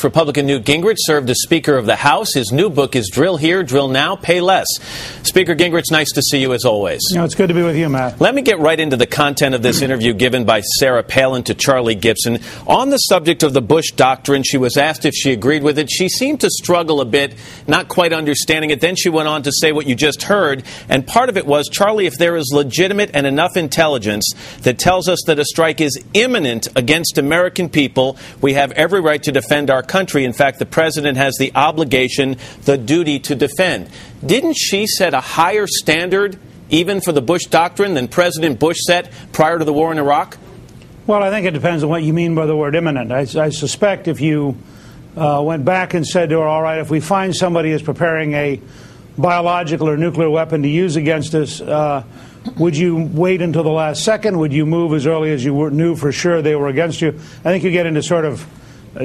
Republican Newt Gingrich served as Speaker of the House. His new book is Drill Here, Drill Now, Pay Less. Speaker Gingrich, nice to see you as always. It's good to be with you, Matt. Let me get right into the content of this interview given by Sarah Palin to Charlie Gibson. On the subject of the Bush Doctrine, she was asked if she agreed with it. She seemed to struggle a bit, not quite understanding it. Then she went on to say what you just heard. And part of it was, Charlie, if there is legitimate and enough intelligence that tells us that a strike is imminent against American people, we have every right to defend our country. In fact, the president has the obligation, the duty to defend. Didn't she set a higher standard, even for the Bush Doctrine, than President Bush set prior to the war in Iraq? Well, I think it depends on what you mean by the word imminent. I suspect if you went back and said to her, all right, if we find somebody is preparing a biological or nuclear weapon to use against us, would you wait until the last second? Would you move as early as you knew for sure they were against you? I think you get into sort of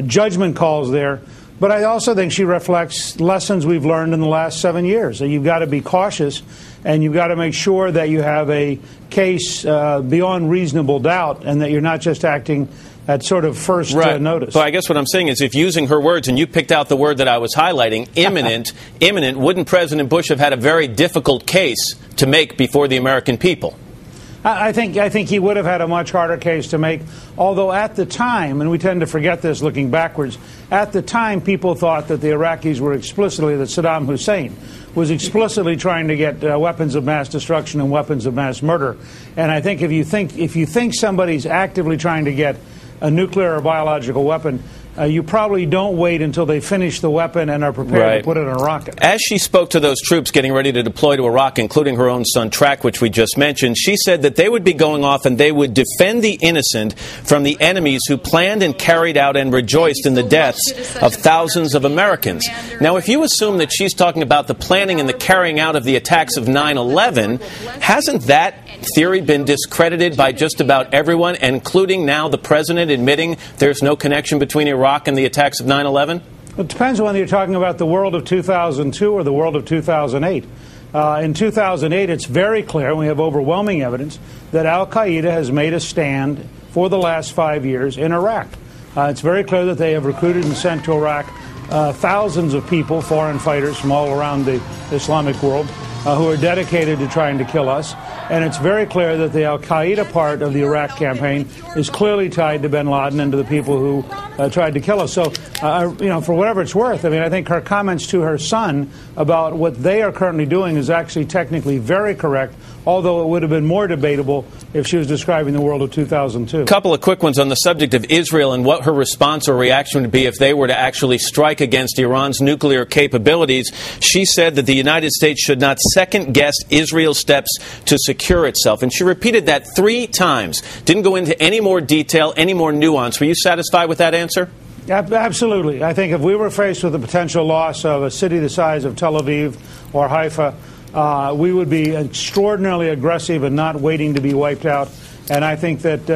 judgment calls there. But I also think she reflects lessons we've learned in the last 7 years. That you've got to be cautious, and you've got to make sure that you have a case beyond reasonable doubt, and that you're not just acting at sort of first notice. So I guess what I'm saying is, if using her words, and you picked out the word that I was highlighting, imminent, wouldn't President Bush have had a very difficult case to make before the American people? I think he would have had a much harder case to make, although at the time, and we tend to forget this looking backwards, at the time people thought that the Iraqis were explicitly, that Saddam Hussein was explicitly trying to get weapons of mass destruction and weapons of mass murder. And I think if you think somebody's actively trying to get a nuclear or biological weapon, you probably don't wait until they finish the weapon and are prepared to put it in a rocket. As she spoke to those troops getting ready to deploy to Iraq, including her own son Track, which we just mentioned, she said that they would be going off and they would defend the innocent from the enemies who planned and carried out and rejoiced in the deaths of thousands of Americans. Now, if you assume that she's talking about the planning and the carrying out of the attacks of 9/11, hasn't that theory been discredited by just about everyone, including now the president admitting there's no connection between Iraq and the attacks of 9/11? It depends on whether you're talking about the world of 2002 or the world of 2008. In 2008, it's very clear, and we have overwhelming evidence, that al-Qaeda has made a stand for the last 5 years in Iraq. It's very clear that they have recruited and sent to Iraq thousands of people, foreign fighters from all around the Islamic world, who are dedicated to trying to kill us. And it's very clear that the al-Qaeda part of the Iraq campaign is clearly tied to bin Laden and to the people who tried to kill us. So, for whatever it's worth, I think her comments to her son about what they are currently doing is actually technically very correct, although it would have been more debatable if she was describing the world of 2002. A couple of quick ones on the subject of Israel and what her response or reaction would be if they were to actually strike against Iran's nuclear capabilities. She said that the United States should not second-guess Israel's steps to secure itself. And she repeated that 3 times. Didn't go into any more detail, any more nuance. Were you satisfied with that answer? Absolutely. I think if we were faced with the potential loss of a city the size of Tel Aviv or Haifa, we would be extraordinarily aggressive and not waiting to be wiped out. And I think that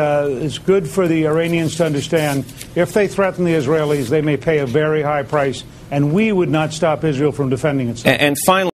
it's good for the Iranians to understand if they threaten the Israelis, they may pay a very high price, and we would not stop Israel from defending itself. And finally,